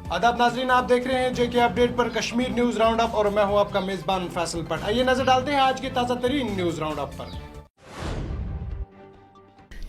आदाब नाजरीन, आप देख रहे हैं जेके अपडेट पर कश्मीर न्यूज राउंड अप और मैं हूं आपका मेजबान फैसल पट। आइए नजर डालते हैं आज के ताज़ा तरीन न्यूज राउंड अप पर।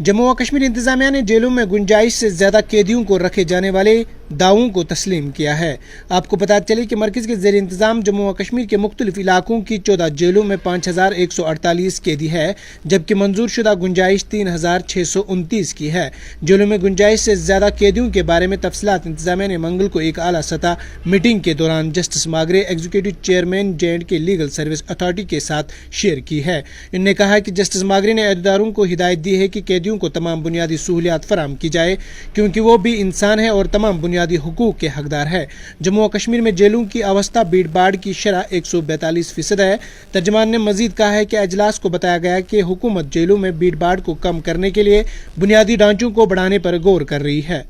जम्मू व कश्मीर इंतजामिया ने जेलों में गुंजाइश से ज्यादा कैदियों को रखे जाने वाले दावों को तस्लीम किया है। आपको पता चले कि मरकज के जेर इंतजाम जम्मू व कश्मीर के मुख्तलिफ इलाकों की 14 जेलों में 5148 कैदी है, जबकि मंजूर शुदा गुंजाइश 3629 की है। जेलों में गुंजाइश से ज्यादा कैदियों के बारे में तफसीलात इंतजामिया ने मंगल को एक आला सतह मीटिंग के दौरान justice Magrey, executive chairman J&K legal service authority के साथ शेयर की है। इन्होंने कहा कि जस्टिस मागरे ने अहदेदारों को हिदायत दी है कि कैदियों को तमाम बुनियादी सहूलियात फराम की जाए, क्योंकि वो भी इंसान है और तमाम बुनियादी हुकूक के हकदार है। जम्मू व कश्मीर में जेलों की अवस्था भीड़ भाड़ की शरह 142% है। तर्जमान ने मजीद कहा है कि अजलास को बताया गया कि हुकूमत जेलों में भीड़ भाड़ को कम करने के लिए बुनियादी ढांचों को बढ़ाने पर गौर कर रही है।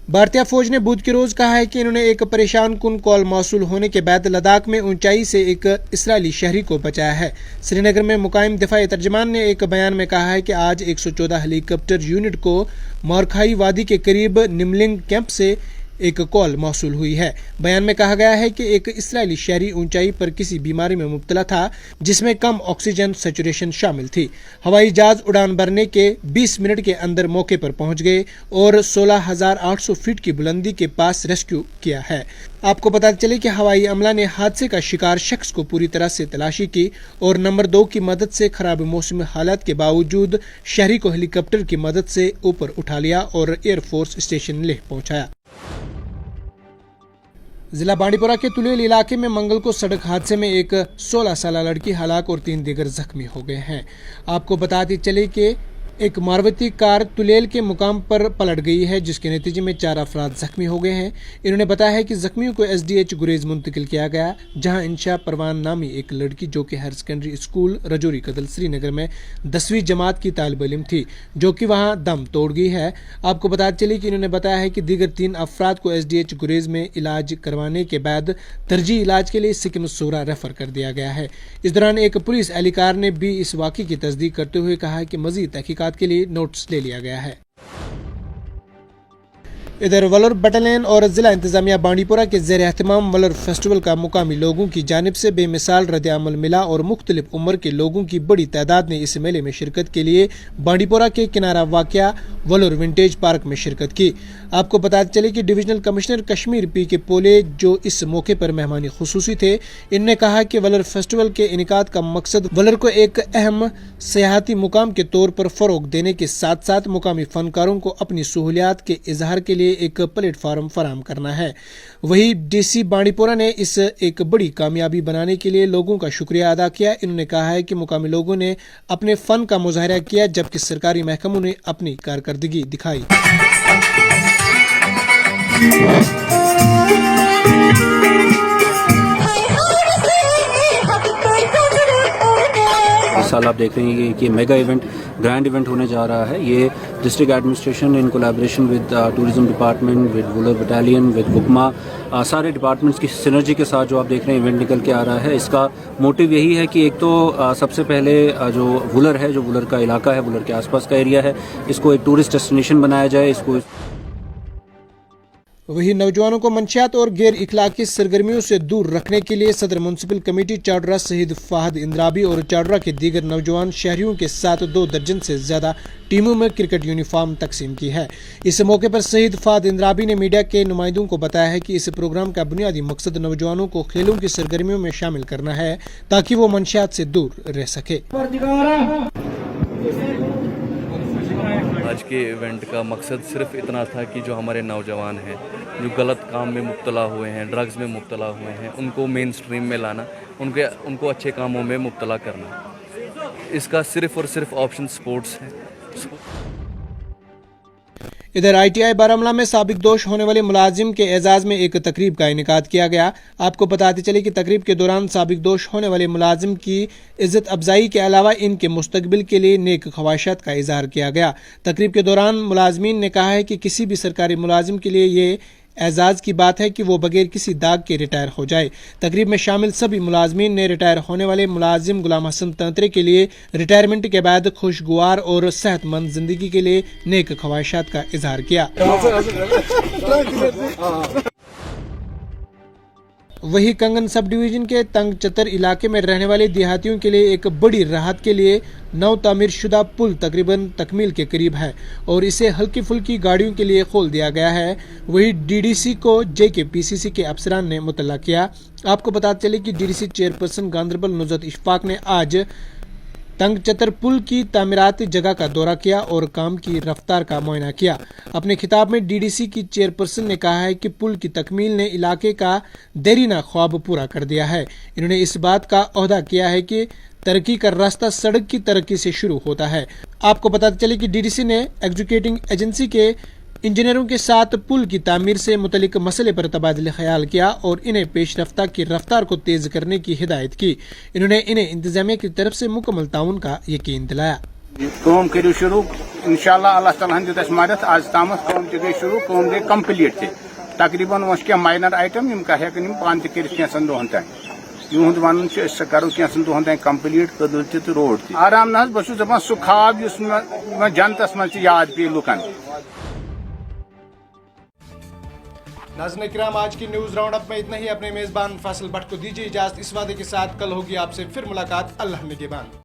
भारतीय फौज ने बुध के रोज कहा है कि इन्होंने एक परेशान कुन कॉल मौसूल होने के बाद लद्दाख में ऊंचाई से एक इसराइली शहरी को बचाया है। श्रीनगर में मुकाम दिफाई तर्जमान ने एक बयान में कहा है कि आज 114 हेलीकॉप्टर यूनिट को मोरखाई वादी के करीब निमलिंग कैंप से एक कॉल मौसूल हुई है। बयान में कहा गया है कि एक इसराइली शहरी ऊंचाई पर किसी बीमारी में मुब्तला था जिसमें कम ऑक्सीजन सैचुरेशन शामिल थी। हवाई जहाज उड़ान भरने के 20 मिनट के अंदर मौके पर पहुंच गए और 16,800 फीट की बुलंदी के पास रेस्क्यू किया है। आपको पता चले कि हवाई अमला ने हादसे का शिकार शख्स को पूरी तरह से तलाशी की और नंबर 2 की मदद से खराब मौसमी हालात के बावजूद शहरी को हेलीकॉप्टर की मदद से ऊपर उठा लिया और एयरफोर्स स्टेशन लेह पहुंचाया। जिला बांडीपोरा के तुलेल इलाके में मंगल को सड़क हादसे में एक 16 साल लड़की हलाक और 3 दीगर जख्मी हो गए हैं। आपको बताते चले कि एक मारुति कार तुलेल के मुकाम पर पलट गई है, जिसके नतीजे में 4 अफराद जख्मी हो गए हैं। इन्होंने बताया है कि जख्मियों को SDH गुरेज मुंतकिल किया गया, जहां इंशा परवान नामी एक लड़की जो कि higher secondary school Rajouri Kadal Srinagar में 10वीं जमात की तालिब इल्म थी, जो कि वहां दम तोड़ गई है। आपको बताते चले कि इन्होंने बताया है कि दीगर 3 अफराद को SDH गुरेज में इलाज करवाने के बाद तरजीह इलाज के लिए सिक्किम सोरा रेफर कर दिया गया है। इस दौरान एक पुलिस एहलकार ने भी इस वाक़े की तस्दीक करते हुए कहा है कि मजीद तहकीकात के लिए नोट्स ले लिया गया है। इधर वलर बटालियन और जिला इंतजामिया बांडीपोरा के जेर एहतमाम वलर फेस्टिवल का मुकामी लोगों की जानिब से बेमिसाल रद्द-ए-अमल मिला और मुख्तलिफ उम्र के लोगों की बड़ी तादाद ने इस मेले में शिरकत के लिए बांडीपोरा के किनारा वाक़या वलर विंटेज पार्क में शिरकत की। आपको पता चले कि डिविजनल कमिश्नर कश्मीर PK पोले, जो इस मौके पर मेहमानी खुसूसी थे, इनने कहा कि वलर फेस्टिवल के इनेकाद का मकसद वलर को एक अहम सियाहती मुकाम के तौर पर फरोग देने के साथ साथ मुकामी फनकारों को अपनी सहूलियात के इजहार के लिए एक प्लेटफार्म फराहम करना है। वही DC बांडीपोरा ने इस एक बड़ी कामयाबी बनाने के लिए लोगों का शुक्रिया अदा किया। इन्होंने कहा है कि मुकामी लोगों ने अपने फन का मुजाहरा किया, जबकि सरकारी महकमों ने अपनी कारकर्दगी दिखाई। इस साल आप देख रहे हैं कि मेगा इवेंट, ग्रैंड इवेंट होने जा रहा है। ये district administration in collaboration with tourism department, with Wular battalion, with हुक्मा, सारे डिपार्टमेंट्स की सिनर्जी के साथ जो आप देख रहे हैं इवेंट निकल के आ रहा है। इसका मोटिव यही है कि एक तो सबसे पहले जो वुलर है, जो वुलर का इलाका है, वुलर के आसपास का एरिया है, इसको एक टूरिस्ट डेस्टिनेशन बनाया जाए। इसको वही नौजवानों को मंशियात और गैर इखलाकी सरगर्मियों से दूर रखने के लिए सदर म्युनिसिपल कमेटी चाडरा शहीद फाहद इंद्राबी और चाडरा के दीगर नौजवान शहरियों के साथ 2 दर्जन से ज्यादा टीमों में क्रिकेट यूनिफॉर्म तकसीम की है। इस मौके पर शहीद फाहद इंद्राबी ने मीडिया के नुमाइंदों को बताया है कि इस प्रोग्राम का बुनियादी मकसद नौजवानों को खेलों की सरगर्मियों में शामिल करना है, ताकि वो मंशियात से दूर रह सके। आज के इवेंट का मकसद सिर्फ इतना था कि जो हमारे नौजवान हैं, जो गलत काम में मुब्तला हुए हैं, ड्रग्स में मुब्तला हुए हैं, उनको मेन स्ट्रीम में लाना, उनको अच्छे कामों में मुब्तला करना। इसका सिर्फ और सिर्फ ऑप्शन स्पोर्ट्स है। इधर ITI बारामूला में साबिक दोष होने वाले मुलाजिम के एजाज में एक तकरीब का इनेकाद किया गया। आपको बताते चले कि तकरीब के दौरान साबिक दोष होने वाले मुलाजिम की इज्जत अफजाई के अलावा इनके मुस्तकबिल के लिए नेक ख्वाहिशात का इजहार किया गया। तकरीब के दौरान मुलाजमीन ने कहा है कि किसी भी सरकारी मुलाजिम के लिए ये एजाज की बात है कि वो बगैर किसी दाग के रिटायर हो जाए। तकरीब में शामिल सभी मुलाजमीन ने रिटायर होने वाले मुलाजिम गुलाम हसन तंत्रे के लिए रिटायरमेंट के बाद खुशगवार और सेहतमंद जिंदगी के लिए नेक ख्वाहिशात का इजहार किया। वही कंगन सब डिवीजन के तंग चतर इलाके में रहने वाले देहातियों के लिए एक बड़ी राहत के लिए नव तामीर शुदा पुल तकरीबन तकमील के करीब है और इसे हल्की फुल्की गाड़ियों के लिए खोल दिया गया है। वही डीडीसी को JKPCC के अफसरान ने मुतल्ला किया। आपको बता चले कि डीडीसी चेयरपर्सन गांधरबल नुज़रत इशफाक ने आज तंग चतर पुल की तामीराती जगह का दौरा किया और काम की रफ्तार का मुआयना किया। अपने खिताब में डीडीसी की चेयरपर्सन ने कहा है कि पुल की तकमील ने इलाके का देरीना ख्वाब पूरा कर दिया है। इन्होंने इस बात का ओहदा किया है कि तरक्की का रास्ता सड़क की तरक्की से शुरू होता है। आपको पता चले कि डीडीसी ने एग्जीक्यूटिंग एजेंसी के इंजीनियरों के साथ पुल की तामीर से मुतलिक मसले पर तबादला ख्याल किया और इन्हें पेश रफ्ता की रफ्तार को तेज करने की हिदायत की। इन्होंने इन्हें इंतजामिया की तरफ से मुकम्मल ताउन का यकीन दिलाया। काम करो शुरू इंशाल्लाह अल्लाह ताला दित अस मदद आज ताम काम गई शुरू काम गई कंप्लीट तकरीबन वह क्या माइनर आइटम इम हेकन पान तन दोहन तक यूद वन करो कैंसन दोहन तक कंप्लीट कदल तो रोड आराम ना बहुत दपान सह खाब जनतस मज याद पे लुकन। नाज़रीन किराम, आज की न्यूज़ राउंड अप में इतना ही। अपने मेज़बान फैसल भट्ट को दीजिए इजाज़त इस वादे के साथ कल होगी आपसे फिर मुलाकात। अल्लाह निगहबान।